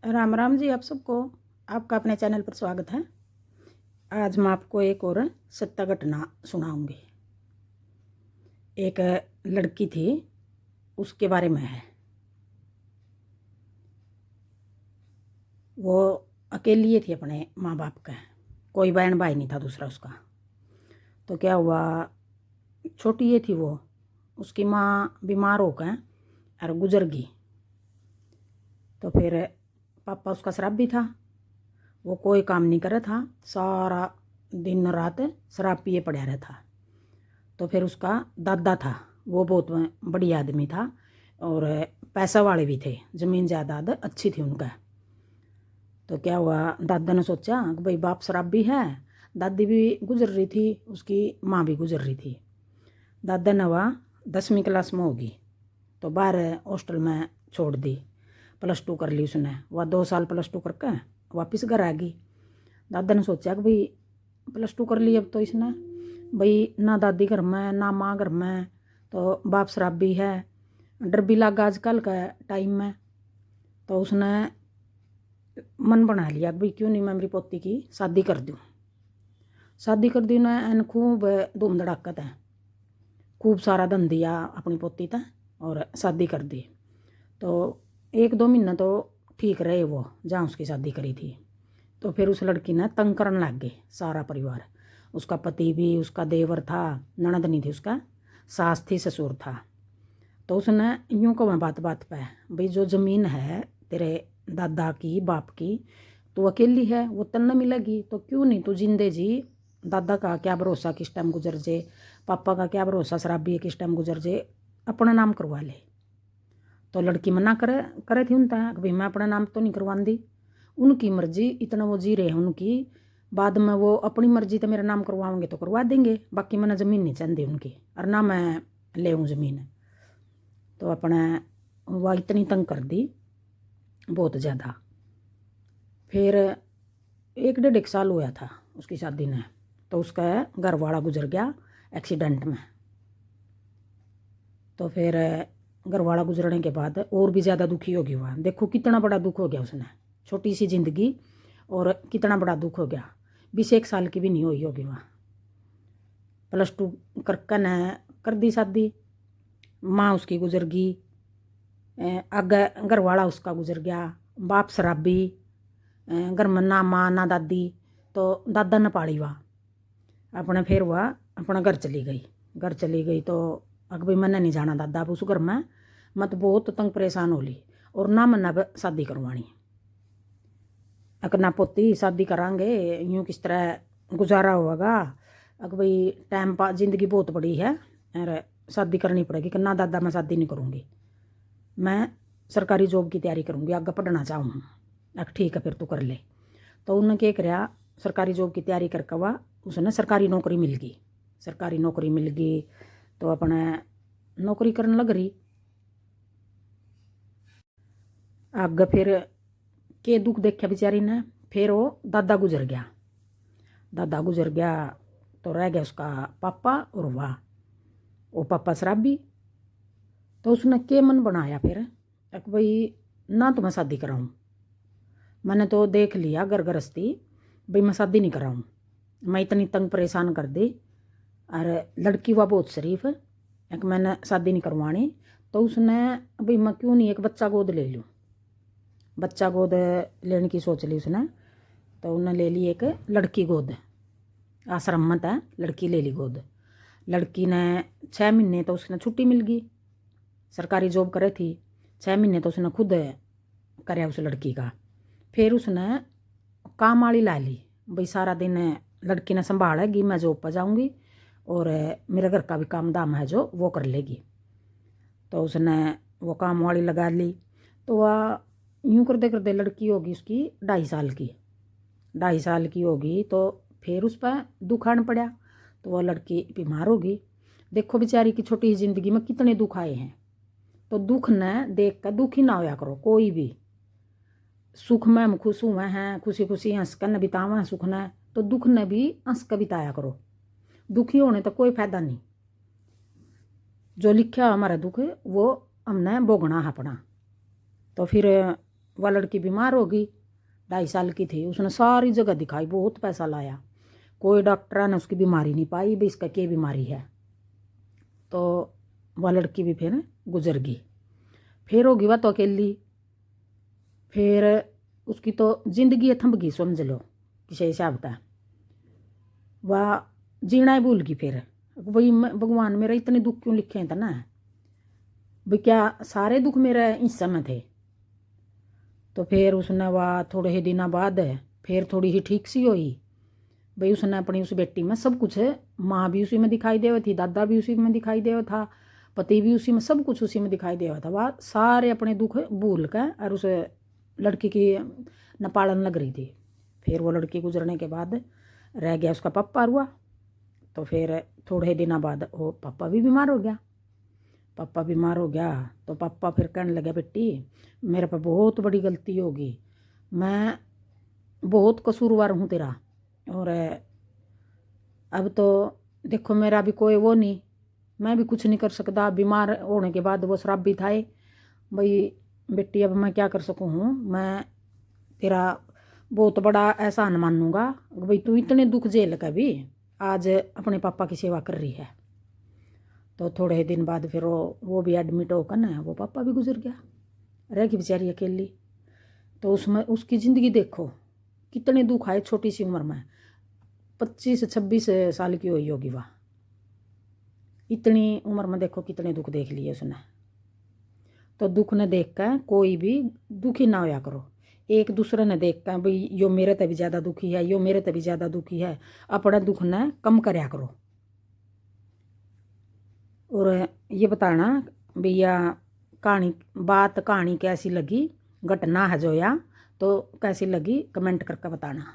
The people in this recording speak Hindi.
राम राम जी आप सबको। आपका अपने चैनल पर स्वागत है। आज मैं आपको एक और सत्य घटना सुनाऊंगी। एक लड़की थी, उसके बारे में है। वो अकेली थी अपने माँ बाप का, कोई बहन भाई नहीं था दूसरा उसका। तो क्या हुआ, छोटी ये थी वो, उसकी माँ बीमार होकर और गुजर गई। तो फिर पापा उसका शराबी था, वो कोई काम नहीं कर रहा था, सारा दिन रात शराब पिए पड़ा रहता। तो फिर उसका दादा था, वो बहुत बढ़िया आदमी था और पैसा वाले भी थे, ज़मीन जायदाद अच्छी थी उनका। तो क्या हुआ, दादा ने सोचा कि भाई बाप शराबी है, दादी भी गुजर रही थी, उसकी माँ भी गुजर रही थी। दादा ने वह 10वीं क्लास में होगी तो बाहर हॉस्टल में छोड़ दी। +2 कर ली उसने, वह 2 साल +2 करके वापस घर आ गई। दादा ने सोचा कि भाई +2 कर ली अब तो इसने, भाई ना दादी घर में ना माँ घर में, तो बाप शराबी है, डर भी लगा आजकल का टाइम में। तो उसने मन बना लिया कि भाई क्यों नहीं मैं मेरी पोती की शादी कर दूँ। शादी कर दी उन्हें, एन खूब धूम धड़ाकत है, खूब सारा धन दिया अपनी पोती तक और शादी कर दी। तो 1-2 महीना तो ठीक रहे वो जहाँ उसकी शादी करी थी। तो फिर उस लड़की ने तंग करने लग गए सारा परिवार, उसका पति भी, उसका देवर था, ननद नहीं थी उसका, सास थी, ससुर था। तो उसने यूँ कहा बात बात पे, भाई जो ज़मीन है तेरे दादा की बाप की, तो अकेली है, वो तन्ने मिलेगी, तो क्यों नहीं तू जिंदे जी। दादा का क्या भरोसा किस टाइम गुजर जे, पापा का क्या भरोसा शराबी है किस टाइम गुजर जे, अपना नाम करवा ले। तो लड़की मना करे करे थी उनता भाई मैं अपना नाम तो नहीं करवाती, उनकी मर्जी, इतना वो जी रहे हैं उनकी, बाद में वो अपनी मर्जी तो मेरा नाम करवाओगे तो करवा देंगे, बाकी मैंने ज़मीन नहीं चाहिए उनकी और ना मैं ले ज़मीन। तो अपने वह इतनी तंग कर दी बहुत ज़्यादा। फिर 1-1.5 साल हुआ था उसकी शादी ने, तो उसका घर वाला गुजर गया एक्सीडेंट में। तो फिर घर वाला गुजरने के बाद और भी ज़्यादा दुखी हो गया हुआ। देखो कितना बड़ा दुख हो गया उसने, छोटी सी ज़िंदगी और कितना बड़ा दुख हो गया। 20-1 साल की भी नहीं हुई होगी वहाँ, +2 करके न कर दी शादी। माँ उसकी गुजर गई, आगे घर वाला उसका गुजर गया, बाप शराबी, घर में ना माँ ना दादी, तो दादा ने पाली वह अपने। फिर वह अपना घर चली गई। घर चली गई तो अग भाई मैंने नहीं जाना दादा अब उस घर में, मत बहुत तंग परेशान हो ली, और ना मन्ना शादी करवानी। अगर ना पोती शादी करांगे यूँ किस तरह गुजारा होगा, अगर भाई टाइम पा जिंदगी बहुत बड़ी है और शादी करनी पड़ेगी, कि ना दादा मैं शादी नहीं करूँगी, मैं सरकारी जॉब की तैयारी करूँगी, आगे पढ़ना चाहूँ। अगर ठीक है फिर तू कर ले। तो उन्होंने क्या कराया, सरकारी जॉब की तैयारी करके वह उसने सरकारी नौकरी मिल गई। सरकारी नौकरी मिल गई तो अपने नौकरी करने लग रही। आगे फिर के दुख देखा बेचारी ने, फिर वो दादा गुजर गया। दादा गुजर गया तो रह गया उसका पापा और वाह, वो पापा शराबी। तो उसने के मन बनाया फिर एक भाई ना तो मैं शादी कराऊँ, मैंने तो देख लिया घर गृहस्थी, भाई मैं शादी नहीं कराऊँ, मैं इतनी तंग परेशान कर दी। और लड़की वह बहुत शरीफ है, एक मैंने शादी नहीं करवानी। तो उसने भाई मैं क्यों नहीं एक बच्चा गोद ले लूँ, बच्चा गोद लेने की सोच ली उसने। तो उन्होंने ले ली एक लड़की गोद, आश्रम में था, लड़की ले ली गोद। लड़की ने 6 महीने तो उसने छुट्टी मिल गई, सरकारी जॉब करे थी, 6 महीने तो उसने खुद कराया उस लड़की का। फिर उसने काम वाली ला ली, भाई सारा दिन लड़की ने संभालेगी, मैं जॉब पर जाऊँगी और मेरे घर का भी काम दाम है जो वो कर लेगी। तो उसने वो काम वाली लगा ली। तो वह यूँ करते करते लड़की होगी उसकी 2.5 साल की, 2.5 साल की होगी। तो फिर उस पर दुख आन पड़ा, तो वह लड़की बीमार होगी। देखो बेचारी की छोटी ज़िंदगी में कितने दुख आए हैं। तो दुख न देख कर दुखी ना होया करो कोई भी, सुख में हम खुश हुए हैं, खुशी खुशी हंस कर न बितावा सुख न, तो दुख न भी हंस कर बिताया करो। दुखी होने तो कोई फायदा नहीं, जो लिखा हमारा दुख वो हमने भोगना है अपना। तो फिर वह लड़की बीमार होगी, 2.5 साल की थी। उसने सारी जगह दिखाई, बहुत पैसा लाया, कोई डॉक्टर ने उसकी बीमारी नहीं पाई भी इसका क्या बीमारी है। तो वह लड़की भी फिर गुजर गई। फिर होगी वह तो अकेली, फिर उसकी तो जिंदगी थम गई समझ लो किसी हिसाब का। वह जीना ही भूल गई। फिर भाई भगवान मेरा इतने दुख क्यों लिखे हैं था ना भाई, क्या सारे दुख मेरे हिस्से में थे। तो फिर उसने वह थोड़े ही दिनों बाद फिर थोड़ी ही ठीक सी हुई भाई। उसने अपनी उस बेटी में सब कुछ, माँ भी उसी में दिखाई दे थी, दादा भी उसी में दिखाई दे था, पति भी उसी में, सब कुछ उसी में दिखाई दे था। वह सारे अपने दुख भूल कर और उस लड़की की न पालन लग रही थी। फिर वो लड़की गुजरने के बाद रह गया उसका पापा हुआ। तो फिर थोड़े दिनों बाद वो पापा भी बीमार हो गया। पापा बीमार हो गया तो पापा फिर कहने लगे, बेटी मेरे पर बहुत बड़ी गलती होगी, मैं बहुत कसूरवार हूँ तेरा, और अब तो देखो मेरा भी कोई वो नहीं, मैं भी कुछ नहीं कर सकता। बीमार होने के बाद वो शराब भी थाए भाई। बेटी अब मैं क्या कर सकूँ हूँ, मैं तेरा बहुत बड़ा एहसान मानूंगा भाई, तू इतने दुख झेल कर भी आज अपने पापा की सेवा कर रही है। तो थोड़े दिन बाद फिर वो भी एडमिट होकर ना वो पापा भी गुजर गया, रह गई बेचारी अकेली। तो उसमें उसकी ज़िंदगी देखो कितने दुख आए, छोटी सी उम्र में 25-26 साल की हुई होगी वह। इतनी उम्र में देखो कितने दुख देख लिए उसने। तो दुख ने देख कर कोई भी दुखी ना होया करो। एक दूसरे ने देख कर भाई यो मेरे ते भी ज़्यादा दुखी है, यो मेरे ते भी ज़्यादा दुखी है, अपने दुख ने कम करया करो। और ये बताना भैया कहानी कैसी लगी, घटना है जो या तो कैसी लगी कमेंट करके बताना।